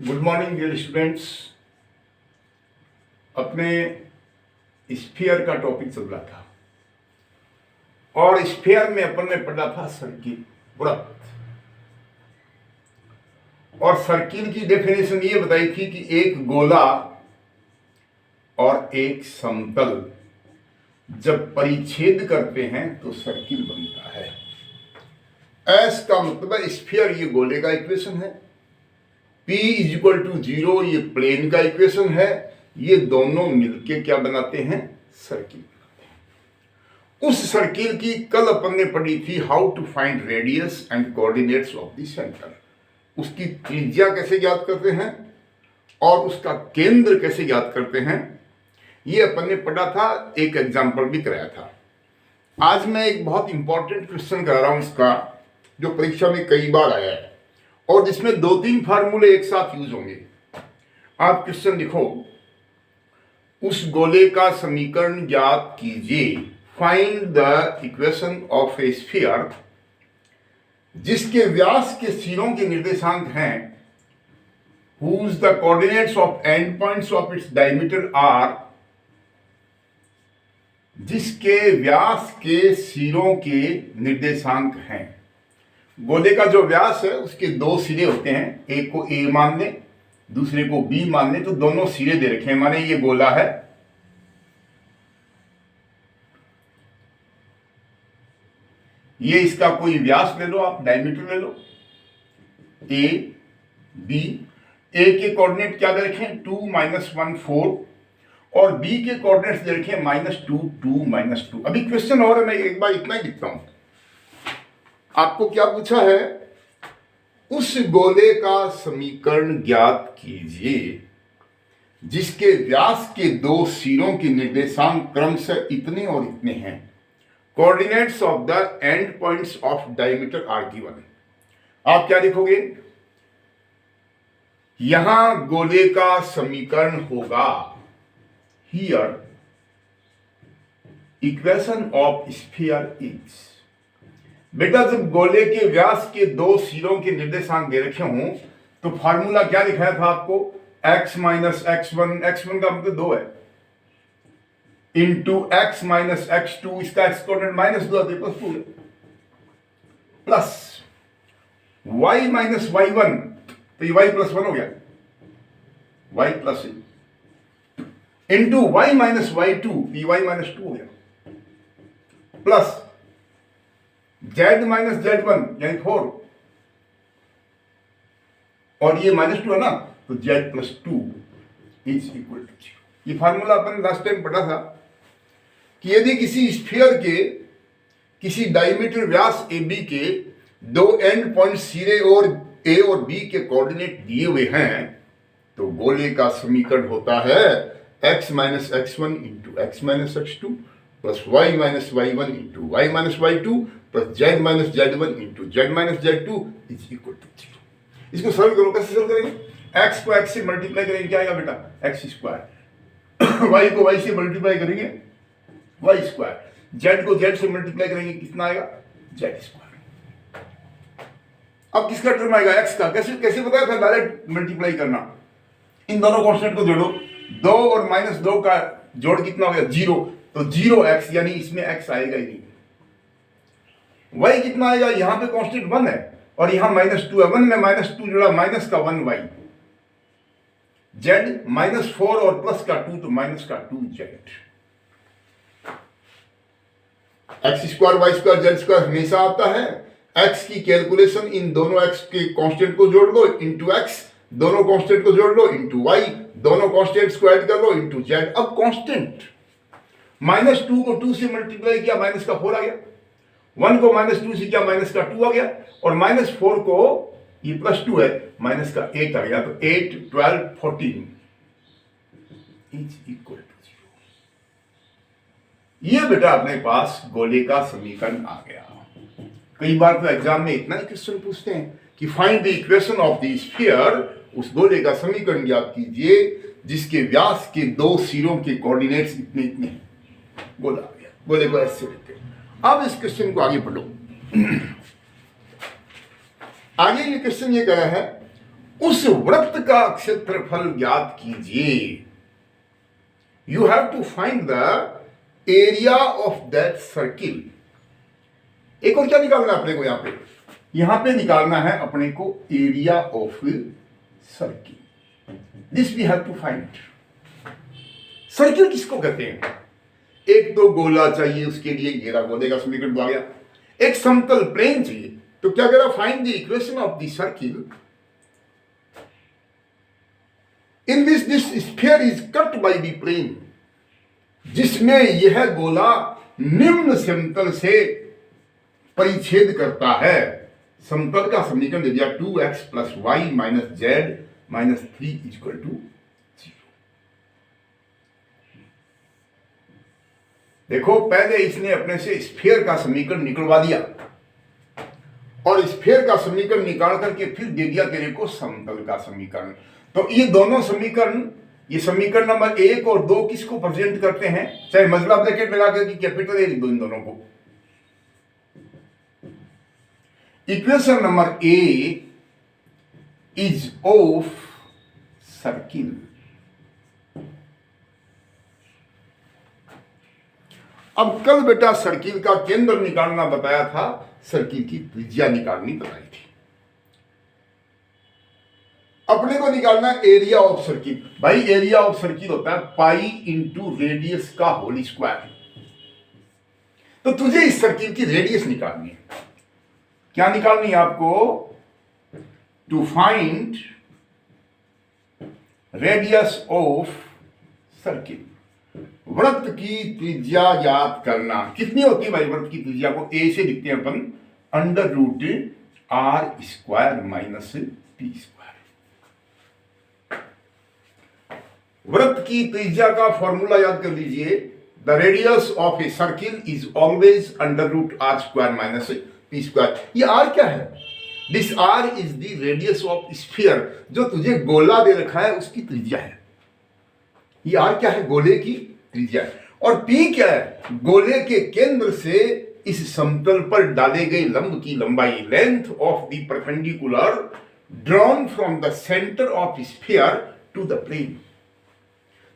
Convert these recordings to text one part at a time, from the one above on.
Good morning dear students. अपने sphere का topic चल रहा था और स्फीयर में अपन ने पढ़ा था सर्किल, वृत्त। और सर्किल की डेफिनेशन ये बताई थी कि एक गोला और एक समतल जब परिच्छेद करते हैं तो सर्किल बनता है। एस का मतलब है स्फीयर, ये गोले का इक्वेशन है। P = 0 ये प्लेन का इक्वेशन है। ये दोनों मिलके क्या बनाते हैं? सर्किल बनाते हैं। उस सर्किल की कल अपन ने पढ़ी थी how to find radius and coordinates of the centre. उसकी त्रिज्या कैसे ज्ञात करते हैं और उसका केंद्र कैसे ज्ञात करते हैं, ये अपन ने पढ़ा था। एक एग्जाम्पल भी कराया था। आज मैं एक बहुत इंपॉर्टेंट क्वेश्चन करा रहा हूं इसका, जो परीक्षा में कई बार आया है और जिसमें 2-3 फार्मूले एक साथ यूज होंगे। आप क्वेश्चन लिखो, उस गोले का समीकरण ज्ञात कीजिए। Find the equation of A sphere जिसके व्यास के सिरों के निर्देशांक हैं, whose the coordinates of end points of its diameter are, जिसके व्यास के सिरों के निर्देशांक हैं। गोले का जो व्यास है उसके 2 सिरे होते हैं, एक को A मान लें, दूसरे को B मान लें, तो दोनों सिरे दे रखे हैं। माने ये गोला है, ये इसका कोई व्यास ले लो, आप डायमीटर ले लो, A B। A के कोऑर्डिनेट क्या दे रखे हैं? 2 - 1 4 और B के कोऑर्डिनेट्स दे रखे हैं -2 2 -2। अभी क्वेश्चन और है, मैं एक बार इतना ही लिखता हूं। आपको क्या पूछा है? उस गोले का समीकरण ज्ञात कीजिए जिसके व्यास के 2 सिरों के निर्देशांक क्रमशः इतने और इतने हैं। Coordinates of the end points of diameter are given. आप क्या लिखोगे? यहां गोले का समीकरण होगा, here equation of sphere is. बेटा जब गोले के व्यास के 2 सिरों के निर्देशांक दे रखे हों तो फार्मूला क्या दिखाया था आपको? x - x1, x1 का मतलब 2 है, इंटू x - x2, इसका x कोऑर्डिनेट -2 आते +2 है, प्लस y - y1, तो ये y +1 हो गया, y +1 इंटू y - y2, ये y -2 हो गया, प्लस z - z1 यानी 4, और ये -2 है ना, तो z + 2 इज इक्वल टू 0। ये फार्मूला अपन लास्ट टाइम पढ़ा था कि यदि किसी स्फीयर के किसी डायमीटर व्यास AB के 2 एंड पॉइंट सिरे और A और B के कोऑर्डिनेट दिए हुए हैं तो गोले का समीकरण होता है x - x1 × x - x2 plus y - y1 × y - y2 plus z - z1 × z - z2 is equal to 0। इसको सॉल्व करो। कैसे सॉल्व करेंगे? x को x से मल्टीप्लाई करेंगे, क्या आएगा बेटा? x²। y को y से मल्टीप्लाई करेंगे, y²। z को z से मल्टीप्लाई करेंगे, कितना आएगा? z²। अब किसका टर्म आएगा? x का। कैसे बताया था? डायरेक्ट मल्टीप्लाई करना। इन दोनों कांस्टेंट को जोड़ो, 2 और -2 का जोड़ कितना हो गया? 0। तो 0x, यानी इसमें x आएगा ही नहीं। y कितना आएगा? यहां पे कांस्टेंट 1 है और यहां -2 है, 1 में -2 जोड़ा, माइनस का 1y, z -4 और प्लस का 2 तो -2z। x² y² z² हमेशा आता है। x की कैलकुलेशन इन दोनों x के कांस्टेंट को जोड़ लो, इंटू x, दोनों कांस्टेंट को जोड़ लो, इंटू y, दोनों कांस्टेंट्स को ऐड कर लो, इंटू z। अब कांस्टेंट -2 को 2 से मल्टीप्लाई किया, -4 आ गया, 1 को -2 से किया, -2 आ गया, और -4 को, ये +2 है, -8 आ गया, तो 8 12 14 इज इक्वल टू 0। ये बेटा अपने पास गोले का समीकरण आ गया। कई बार तो एग्जाम में इतना ही क्वेश्चन पूछते हैं कि find the equation of the sphere, उस गोले का समीकरण ज्ञात कीजिए जिसके व्यास के 2 सिरों के कोऑर्डिनेट्स इतने इतने हैं। गोला आ गया, गोले को ऐसे लिखते हैं। अब इस क्वेश्चन को आगे पढ़ो। आगे ये क्वेश्चन ये कह रहा है, उस वृत्त का क्षेत्रफल ज्ञात कीजिए। You have to find the area of that circle. एक और क्या निकालना है अपने को, यहां पे निकालना है अपने को area of circle. This we have to find. Circle किसको कहते हैं? एक तो गोला चाहिए, उसके लिए घेरा, गोले का समीकरण आ गया। एक समतल प्लेन चाहिए, तो क्या कह रहा? Find the equation of the circle in this sphere is cut by the plane, जिसमें यह गोला निम्न समतल से परिच्छेद करता है। समतल का समीकरण दे दिया 2x + y - z - 3 = 0। देखो, पहले इसने अपने से स्फीयर का समीकरण निकलवा दिया और स्फीयर का समीकरण निकाल करके फिर दे दिया तेरे को समतल का समीकरण। तो ये दोनों समीकरण, ये समीकरण नंबर 1 और 2 किसको प्रेजेंट करते हैं? चाहे मजला ब्रैकेट लगा करके कैपिटल ए लिख दो इन दोनों को। Equation number A is of circle. अब कल बेटा सर्किल का केंद्र निकालना बताया था, सर्किल की त्रिज्या निकालनी बताई थी। अपने को निकालना एरिया ऑफ सर्किल। भाई एरिया ऑफ सर्किल होता है पाई इंटू रेडियस का होल स्क्वायर। तो तुझे इस सर्किल की रेडियस निकालनी है। क्या निकालनी है आपको? To find radius of circle. वृत्त की त्रिज्या ज्ञात करना। कितनी होती है भाई वृत्त की त्रिज्या को? ए से लिखते हैं अपन √r² - t²। वृत्त की त्रिज्या का फॉर्मूला याद कर लीजिए। The radius of a circle is always √r² - t²। ये r क्या है? This r is the radius of sphere. जो तुझे गोला दे रखा है उसकी त्रिज्या है। ये r क्या है? गोले की त्रिज्या। और p क्या है? गोले के केंद्र से इस समतल पर डाले गए लंब की लंबाई, length of the perpendicular drawn from the centre of sphere to the plane.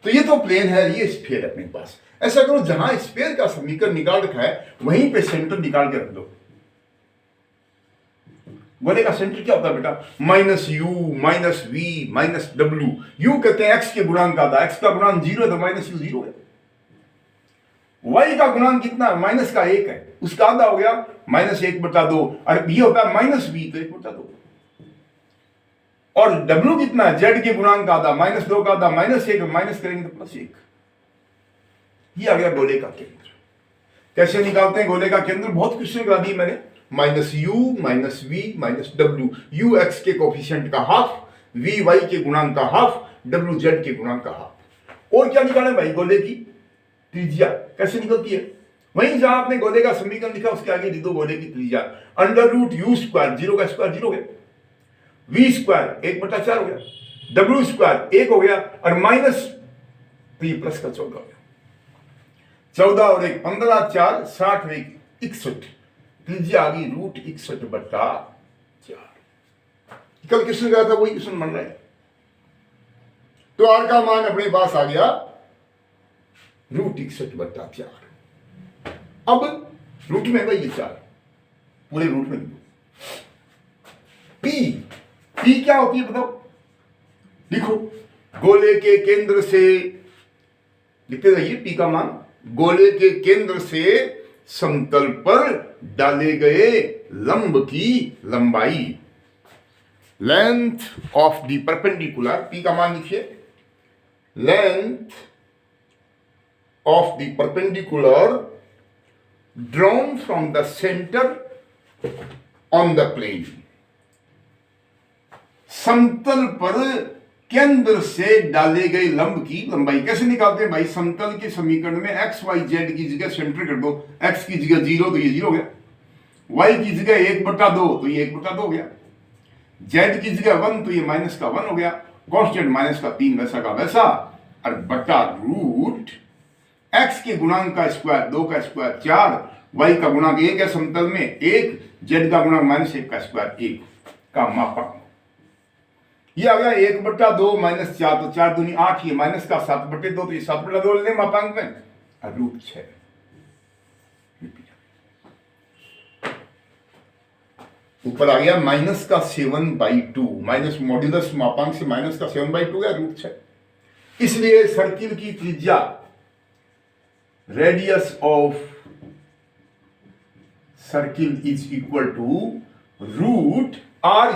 तो ये तो प्लेन है, ये स्फीयर है अपने पास। ऐसा करो, जहां स्फीयर का समीकरण निकाल रखा है वहीं पे सेंटर निकाल के रख दो। गोले का सेंटर क्या होता है बेटा? -u - v - w। u कहते हैं x के गुणांक का आधा। x का गुणांक 0 है तो -u 0 है। y का गुणांक कितना है? माइनस का 1 है, उसका आधा हो गया -1/2। और ये होता है -v तो 1/2। और w कितना है? z के गुणांक का आधा, -2 का आधा, -1, माइनस करेंगे तो +1। ये आ गया गोले का केंद्र। कैसे निकालते हैं गोले का केंद्र? बहुत क्वेश्चन करा दी मैंने। -u - v - w। u x के कोफिशिएंट का हाफ, v y के गुणांक का हाफ, w z के गुणांक का हाफ। और क्या निकालें भाई? गोले की त्रिज्या। कैसे निकलती है? वहीं जहां आपने गोले का समीकरण लिखा उसके आगे लिख दो गोले की त्रिज्या। √u², 0 का स्क्वायर 0 हो गया, v² 1/4 हो गया, w² 1 हो गया, और माइनस तो ये प्लस का 14 हो गया। 14 और 1 15, 4 60 और 1 61। त्रिज्या आ गई √61/4। कल क्वेश्चन गया था वही क्वेश्चन बन रहा है। तो r का मान अपने पास आ गया √61/4। अब रूट में भाई ये 4 पूरे रूट में p क्या होती है बताओ? लिखो, गोले के केंद्र से लिखते जाइए p का मान। गोले के केंद्र से समतल पर डाले गए लंब की लंबाई, length of the perpendicular. p का मान लिखिए, length of the perpendicular drawn from the centre on the plane. समतल पर केंद्र से डाले गए लंब की लंबाई। कैसे निकालते हैं भाई? समतल के समीकरण में x y z की जगह सेंटर कर दो। x की जगह 0 तो ये 0 हो गया, y की जगह 1/2 तो ये 1/2 हो गया, z की जगह 1 तो ये माइनस का 1 हो गया, कांस्टेंट माइनस का 3 वैसा का वैसा, और बटा रूट x के गुणांक का स्क्वायर 2 का स्क्वायर 4, y का गुणांक 1 है समतल में 1, z का गुणांक -1 का स्क्वायर 1 का मापक। ये आ गया 1/2 माइनस 4, तो 4 दूनी 8, ये माइनस का 7/2, तो ये 7/2 लेने मापांक में √6। ऊपर आ गया माइनस का 7/2, माइनस मॉड्यूलस मापांक से माइनस का 7/2 है √6। इसलिए सर्किल की त्रिज्या radius of circle is equal to √r²। r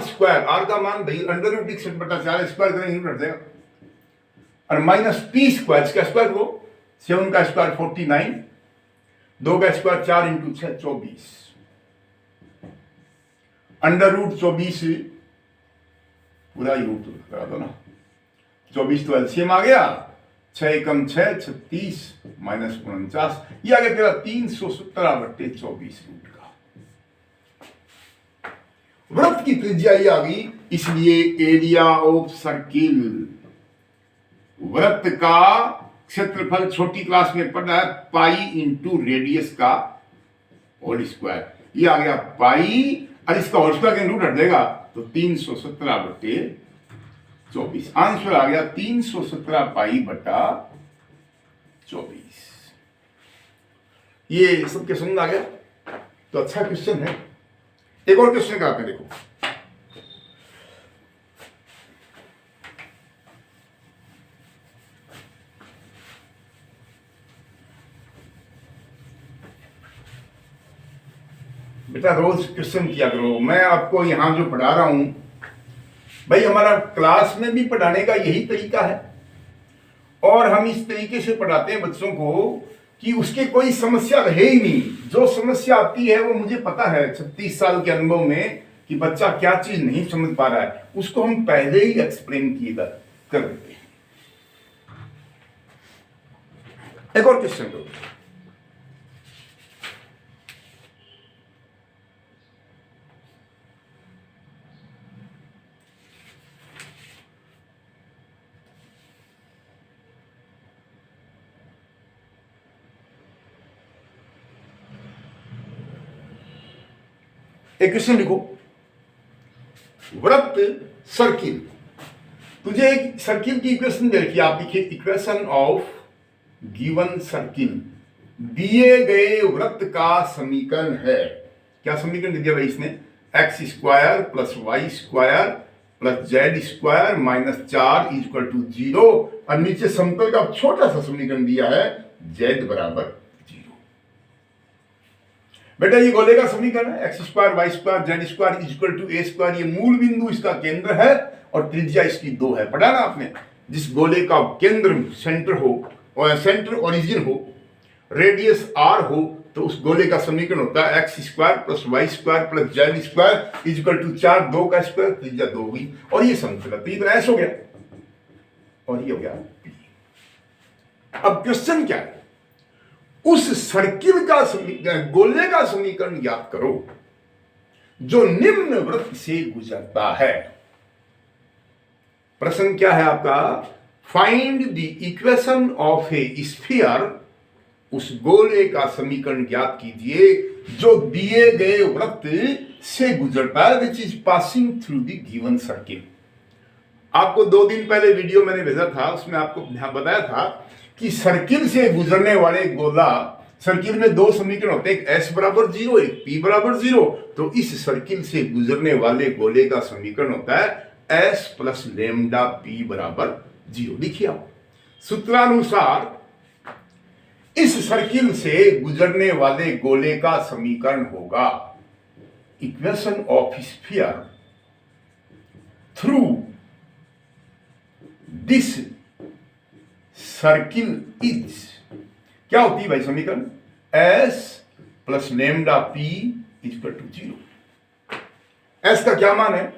का मान भाई √61/4 स्क्वायर करेंगे हट जाएगा, और माइनस p², इसका स्क्वायर करो, 7 का स्क्वायर 49, 2 का स्क्वायर 4 × 6 24, √24 पूरा ही रूट लगा दो ना, 24 तो एलसीएम आ गया, 6 एकम 6 36 माइनस 49, ये आ गया तेरा 317/24 रूट का। वृत्त की त्रिज्या ये आ गई, इसलिए एरिया ऑफ सर्किल, वृत्त का क्षेत्रफल छोटी क्लास में पढ़ा है पाई इंटू रेडियस का होल स्क्वायर, ये आ गया पाई, और इसका होल स्क्वायर के रूट हट जाएगा तो 317/24। आंसर आ गया 317 पाई/24। ये सबके समझ आ गया तो अच्छा क्वेश्चन है। एक और क्वेश्चन कराते हैं, देखो बेटा रोज क्वेश्चन किया करो। मैं आपको यहां जो पढ़ा रहा हूं भाई, हमारा क्लास में भी पढ़ाने का यही तरीका है, और हम इस तरीके से पढ़ाते हैं बच्चों को कि उसके कोई समस्या रहे ही नहीं। जो समस्या आती है वो मुझे पता है 36 साल के अनुभव में कि बच्चा क्या चीज नहीं समझ पा रहा है, उसको हम पहले ही एक्सप्लेन किए कर देते हैं। एक और क्वेश्चन दो, एक क्वेश्चन लिखो, वृत्त सर्किल। तुझे एक सर्किल की इक्वेशन दे रखी है, आप लिखिए इक्वेशन ऑफ गिवन सर्किल, दिए गए वृत्त का समीकरण है। क्या समीकरण दिया भाई इसने? x² + y² + z² - 4 = 0, और नीचे समतल का छोटा सा समीकरण दिया है z = 0। बेटा ये गोले का समीकरण है, x² y² z² = a², ये मूल बिंदु इसका केंद्र है और त्रिज्या इसकी 2 है। पढ़ा ना आपने, जिस गोले का केंद्र सेंटर हो और सेंटर ओरिजिन हो, रेडियस r हो, तो उस गोले का समीकरण होता है x² + y² + z² = 4, 2 का स्क्वायर, त्रिज्या 2 हुई, और ये समतल है, तो ऐसा हो गया और ये हो गया p। अब क्वेश्चन क्या है? उस सर्किल का समीकरण, गोले का समीकरण याद करो जो निम्न वृत्त से गुजरता है। प्रश्न क्या है आपका? Find the equation of A sphere, उस गोले का समीकरण ज्ञात कीजिए जो दिए गए वृत्त से गुजरता है, which is passing through the given circle. आपको 2 दिन पहले वीडियो मैंने भेजा था, उसमें आपको बताया था कि सर्किल से गुजरने वाले गोला, सर्किल में 2 समीकरण होते हैं, एक s = 0, एक p = 0, तो इस सर्किल से गुजरने वाले गोले का समीकरण होता है s + λp = 0। लिखिए आप, सूत्रानुसार इस सर्किल से गुजरने वाले गोले का समीकरण होगा equation of sphere through this circle is, क्या होती है भाई समीकरण? s + λp = 0। s का क्या मान है?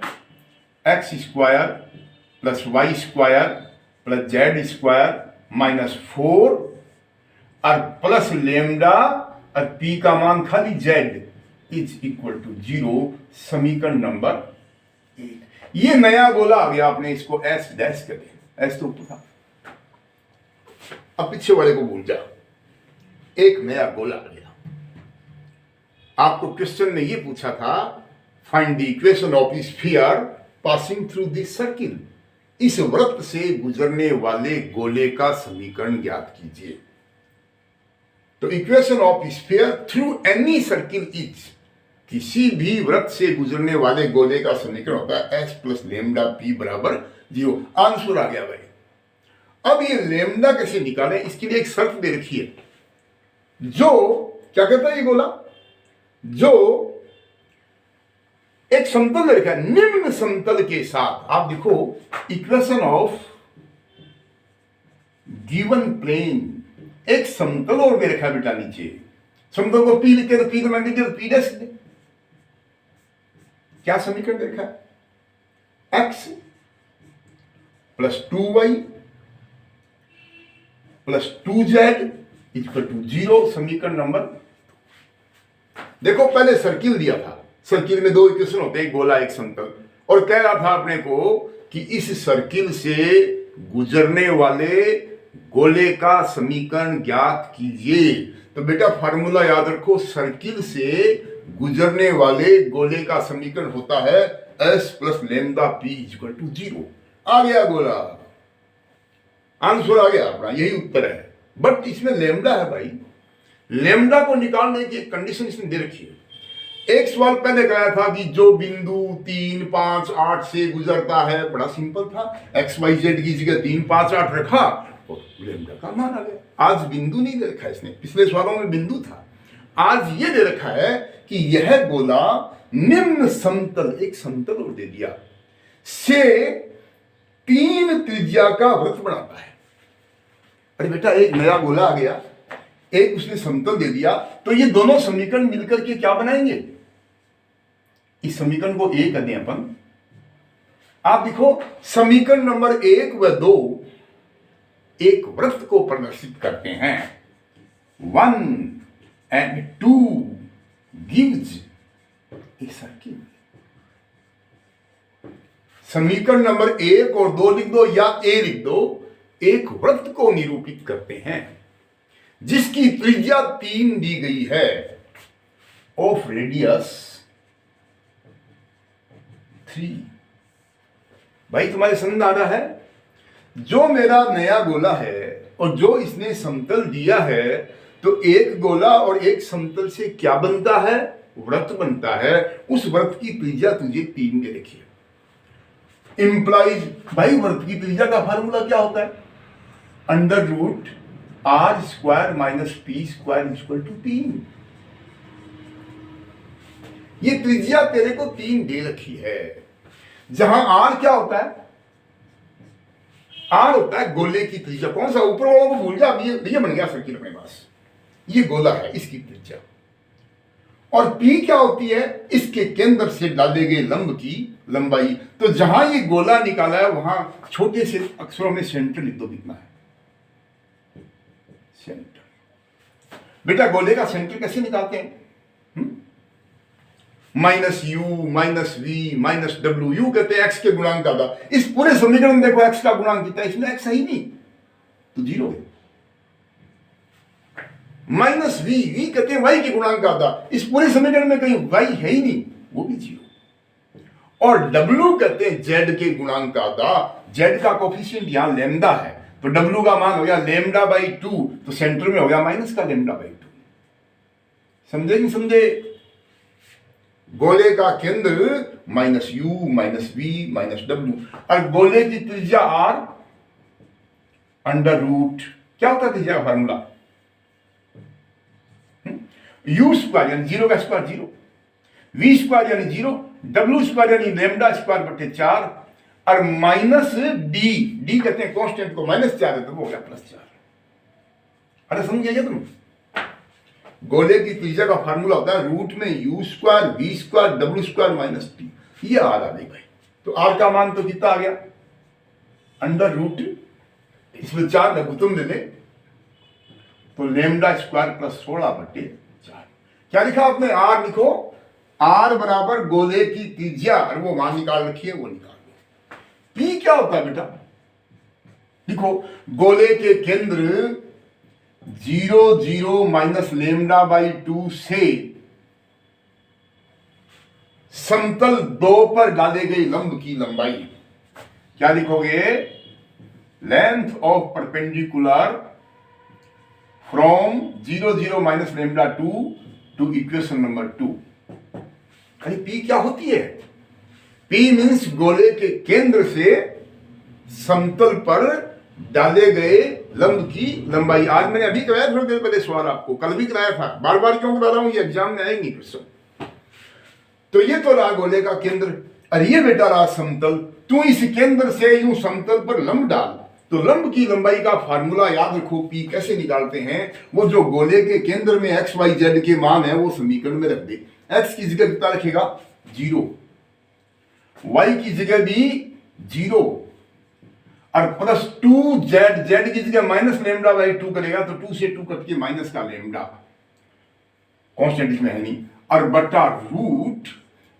x² + y² + z² - 4, और प्लस लेमडा और p का मान खाली z = 0। समीकरण नंबर 1। ये नया गोला आ गया, आपने इसको s डैश कर दिया, s तो ऊपर था, अब पीछे वाले को भूल जा, एक नया गोला आ गया। आपको क्वेश्चन ने ये पूछा था find the equation of sphere passing through this circle, इस वृत्त से गुजरने वाले गोले का समीकरण ज्ञात कीजिए। तो equation of sphere through any circle is, किसी भी वृत्त से गुजरने वाले गोले का समीकरण होता है एस प्लस लेमडा पी बराबर 0। आंसर आ गया भाई। अब ये लेमडा कैसे निकालें, इसके लिए एक शर्त दे रखी है। जो क्या कहता है ये गोला, जो एक समतल दे रखा है, निम्न समतल के साथ, आप देखो इक्वेशन ऑफ गिवन प्लेन, एक समतल और दे रखा है बेटा नीचे। समतल को पी लिखे तो पी को मान लीजिए, पी डैश दे। क्या समीकरण दे रखा है, x plus 2y plus 2z equal to 0। समीकरण नंबर, देखो पहले सर्किल दिया था, सर्किल में दो इक्वेशन होते हैं, एक गोला एक समतल, और कह रहा था अपने को कि इस सर्किल से गुजरने वाले गोले का समीकरण ज्ञात कीजिए। तो बेटा फार्मूला याद रखो, सर्किल से गुजरने वाले गोले का समीकरण होता है s plus lambda P equal to 0। आ गया गोला, आंसर आ गया अपना, यही उत्तर है। बट इसमें लेमडा है भाई, लेमडा को निकालने की एक कंडीशन इसने दे रखी है। एक सवाल पहले कहा था कि जो बिंदु 3, 5, 8 से गुजरता है, बड़ा सिंपल था, एक्स वाई जेड की जगह 3, 5, 8 रखा और लेमडा का मान आ गया। आज बिंदु नहीं दे रखा है इसने, पिछले सवालों में बिंदु था, आज ये दे रखा है कि यह गोला निम्न समतल, एक समतल और दे दिया, से 3 त्रिज्या का वृत्त बनाता है। अरे बेटा एक नया गोला आ गया, एक उसने समतल दे दिया, तो ये दोनों समीकरण मिलकर के क्या बनाएंगे, इस समीकरण को ए कहते हैं अपन। आप देखो समीकरण नंबर 1 व 2 एक वृत्त को प्रदर्शित करते हैं। 1 and 2 gives a सर्किल। समीकरण नंबर 1 और 2 लिख दो या ए लिख दो, एक वृत्त को निरूपित करते हैं जिसकी त्रिज्या 3 दी गई है, ऑफ रेडियस 3। भाई तुम्हारे समझ आ रहा है, जो मेरा नया गोला है और जो इसने समतल दिया है, तो एक गोला और एक समतल से क्या बनता है, वृत्त बनता है। उस वृत्त की त्रिज्या तुझे 3 दे रखी है। इंप्लाइज भाई वृत्त की त्रिज्या का फार्मूला क्या होता है, under root R square minus P square equal to 3। ये त्रिज्या तेरे को 3 दे रखी है, जहां आर क्या होता है, आर होता है गोले की त्रिज्या। कौन सा, ऊपर वालों को भूल जा, ये बन गया सर्किल अपने पास, ये गोला है, इसकी त्रिज्या। और पी क्या होती है, इसके केंद्र से डाले गए लंब की लंबाई। तो जहां ये गोला निकाला है वहां छोटे से अक्षरों में सेंटर लिख दो, कितना है सेंटर। बेटा गोले का सेंटर कैसे निकालते हैं, minus U minus V minus W, U कहते हैं एक्स के गुणांक का। इस पूरे समीकरण में देखो एक्स का गुणांक कितना है, इसमें एक्स है ही नहीं तो 0 है। माइनस वी, वी कहते हैं वाई के गुणांक का आधा, इस पूरे समीकरण में कहीं वाई है ही नहीं, वो भी 0। और डब्ल्यू कहते हैं जेड के गुणांक का आधा, जेड का कोफिशिएंट यहां लेमडा है, तो डब्ल्यू का मान हो गया लेमडा बाई 2, तो सेंटर में हो गया माइनस का लेमडा बाई 2। समझे नहीं समझे, गोले का केंद्र minus U minus V minus W, और गोले की त्रिज्या आर अंडर रूट, क्या होता है त्रिज्या का फार्मूला, यू स्क्वायर यानी 0 का स्क्वायर 0, वी स्क्वायर यानी 0, डब्ल्यू स्क्वायर यानी लेमडा स्क्वायर बटे 4, और माइनस डी, डी कहते हैं कांस्टेंट को, माइनस 4 है तो वो हो गया प्लस 4। अरे समझ गया तुम, गोले की त्रिज्या का फार्मूला होता है रूट में U square V square W square minus T, ये आर आ गई भाई। तो आर का मान तो कितना आ गया, अंडर रूट, इसमें 4 लघुत्तम ले ले तो लेमडा स्क्वायर प्लस 16 बटे 4। क्या लिखा आपने, आर लिखो, आर बराबर गोले की त्रिज्या, और वो मान निकाल रखी है, वो निकाल लो। पी क्या होता है बेटा, लिखो गोले के केंद्र 0 0 माइनस लेमडा बाई 2 से समतल 2 पर डाले गई लंब की लंबाई, क्या लिखोगे? Length of perpendicular from 0 0 minus lambda 2 to equation number 2। अरे पी क्या होती है? पी मीन्स गोले के केंद्र से समतल पर डाले गए लंब की लंबाई। आज मैंने अभी कराया थोड़ी देर पहले सवाल, आपको कल भी कराया था, बार बार क्यों करा रहा हूं, ये एग्जाम में आएंगे क्वेश्चन। तो ये तो रहा गोले का केंद्र, अरे ये बेटा रहा समतल। तू इस केंद्र से यूं समतल पर लंब डाल, तो लंब की लंबाई का फार्मूला याद रखो। पी कैसे निकालते हैं? वो जो गोले के केंद्र में एक्स वाई जेड के मान है वो समीकरण में रख दे। एक्स की जगह कितना रखेगा? 0, वाई की जगह भी 0 और प्लस 2 जेड, जेड की जगह माइनस लेमडा बाई 2 करेगा तो 2 से 2 कट के माइनस का लेमडा, कांस्टेंट इसमें है नहीं, और बटा रूट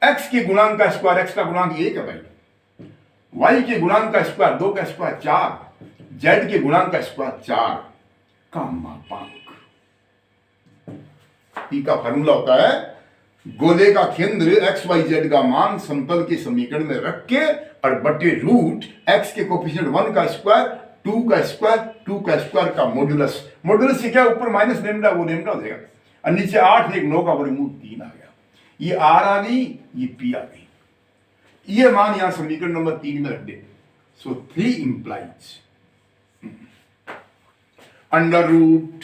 एक्स के गुणांक का स्क्वायर, एक्स का गुणांक 1 है भाई, वाई के गुणांक का स्क्वायर 2 का स्क्वायर 4, जेड के गुणांक का स्क्वायर 4 का मापांक। पी का फार्मूला होता है गोले का केंद्र एक्स वाई जेड का मान समतल के समीकरण में रख के और बटे रूट एक्स के कोफिशिएंट 1 का स्क्वायर 2 का स्क्वायर 2 का स्क्वायर का मॉड्यूलस। मॉड्यूलस से क्या ऊपर माइनस लेमडा, वो लेमडा हो जाएगा, और नीचे 8 1 9 का वर्गमूल 3 आ गया। ये आर आ गई, ये पी आ गई, ये मान यहां समीकरण नंबर 3 में रख दे। सो 3 इंप्लाइज अंडर रूट,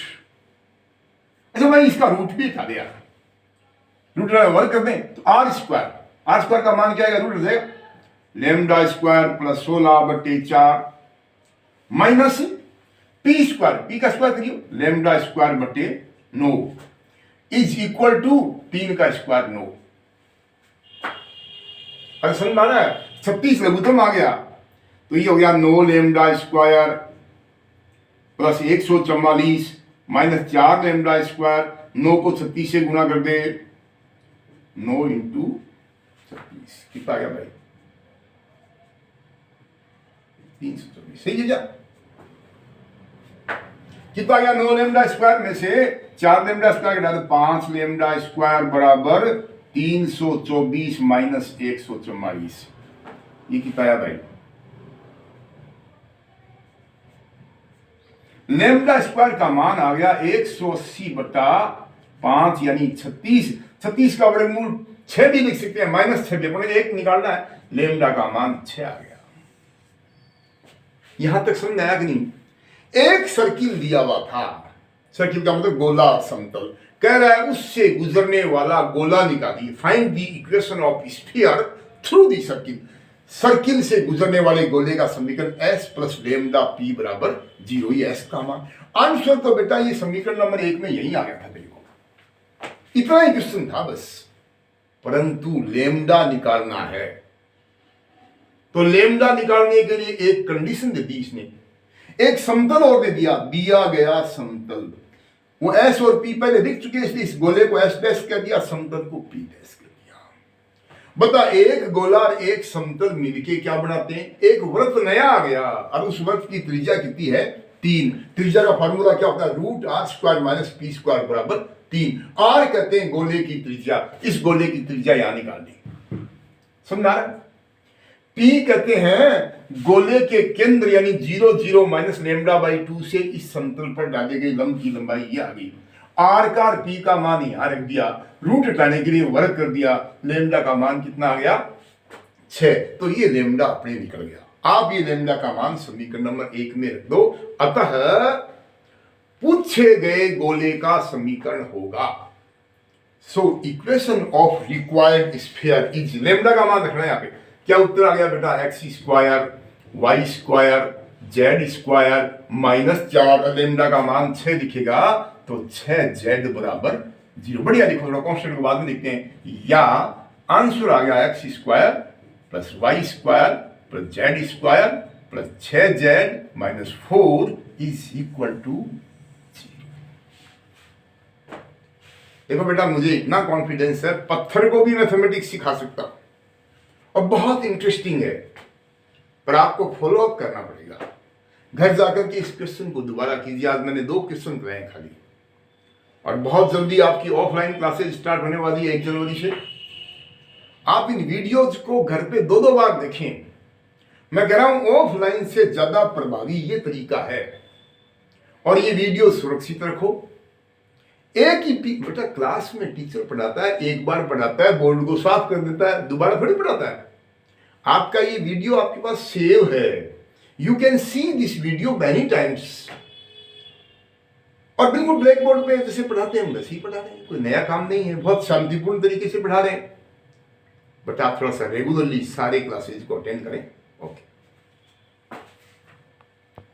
अच्छा भाई इसका रूट भी था यार, रूट वर्क कर दें तो आर स्क्वायर का मान क्या आएगा? रूट रहेगा लेमडा स्क्वायर प्लस 16 बटे 4 माइनस पी स्क्वायर, पी का स्क्वायर करिए लेमडा स्क्वायर बटे 9 इज इक्वल टू 3 का स्क्वायर 9। अगर समझ में आ रहा है? 36 लघुत्तम आ गया तो ये हो गया 9 lambda square plus 144 minus 4 lambda square, 9 को 36 से गुना कर दे, 9 इंटू 36 कितना आ गया भाई? 324। सही है क्या? कितना आ गया? 9 लेमडा स्क्वायर में से 4 लेमडा स्क्वायर घटा दो, 5 लेमडा स्क्वायर बराबर 324 माइनस 144। ये कितना आया भाई? लेमडा स्क्वायर का मान आ गया 180 बटा 5 यानी 36। 36 का वर्गमूल 6 भी लिख सकते हैं, माइनस 6 भी, मगर 1 निकालना है। लेमडा का मान 6 आ गया। यहां तक समझ आया कि नहीं? एक सर्किल दिया हुआ था, सर्किल का मतलब गोला समतल, कह रहा है उससे गुजरने वाला गोला निकालिए, find the equation of sphere through the circle. Circle से गुजरने वाले गोले का समीकरण S प्लस लेमडा P बराबर 0, ये S का मान। आंसर तो बेटा ये समीकरण नंबर 1 में यही आ गया था, देखो इतना ही क्वेश्चन था बस, परंतु लेमडा निकालना है। तो लेमडा निकालने के लिए एक कंडीशन दे दी इसने, एक समतल और दे दिया गया समतल, वो S और P पहले दिख चुके, इसलिए इस गोले को S डैश कर दिया, समतल को P डैश कर दिया। बता, एक गोला और एक समतल मिलके क्या बनाते हैं? एक वृत्त नया आ गया, और उस वृत्त की त्रिज्या कितनी है? 3। त्रिज्या का फार्मूला क्या होता है? Root R square minus P square बराबर 3। आर कहते हैं गोले की त्रिज्या, इस गोले की त्रिज्या यहां निकालनी, समझा रहा? पी कहते हैं गोले के केंद्र यानी 0 0 माइनस लेमडा बाई 2 से इस समतल पर डाले गए लंब की लंबाई ये आ गई। आर का और पी का मान यहां रख दिया, रूट हटाने के लिए वर्ग कर दिया, लेमडा का मान कितना आ गया? 6। तो ये लेमडा अपने निकल गया। आप ये लेमडा का मान समीकरण नंबर 1 में रख दो। अतः पूछे गए गोले का समीकरण होगा, so equation of required sphere is, lambda का मान रखना है यहाँ पे। क्या उत्तर आ गया बेटा? X square Y square Z square minus 4, lambda का मान 6 लिखेगा तो 6 जेड बराबर 0। बढ़िया, लिखो, थोड़ा कॉन्स्टेंट को बाद में लिखते हैं। या आंसर आ गया X square plus Y square plus Z square plus 6 Z minus 4 is equal to 0। देखो बेटा, मुझे इतना कॉन्फिडेंस है, पत्थर को भी मैथमेटिक्स सिखा सकता हूं, और बहुत इंटरेस्टिंग है, पर आपको फॉलो अप करना पड़ेगा। घर जाकर के इस क्वेश्चन को दोबारा कीजिए। आज मैंने 2 क्वेश्चन कराए खाली, और बहुत जल्दी आपकी ऑफलाइन क्लासेज स्टार्ट होने वाली है 1 जनवरी से। आप इन वीडियोज को घर पे 2-2 बार देखें, मैं कह रहा हूं ऑफलाइन से ज्यादा प्रभावी ये तरीका है। और ये वीडियो सुरक्षित रखो। एक ही बेटा क्लास में टीचर पढ़ाता है, एक बार पढ़ाता है, बोर्ड को साफ कर देता है, दोबारा थोड़ी पढ़ाता है। आपका ये वीडियो आपके पास सेव है, you can see this video many times. और बिल्कुल ब्लैक बोर्ड पे जैसे पढ़ाते हैं वैसे ही पढ़ा रहे हैं, कोई नया काम नहीं है, बहुत शांतिपूर्ण तरीके से पढ़ा रहे हैं। बट आप थोड़ा सा रेगुलरली सारे क्लासेज को अटेंड करें। ओके।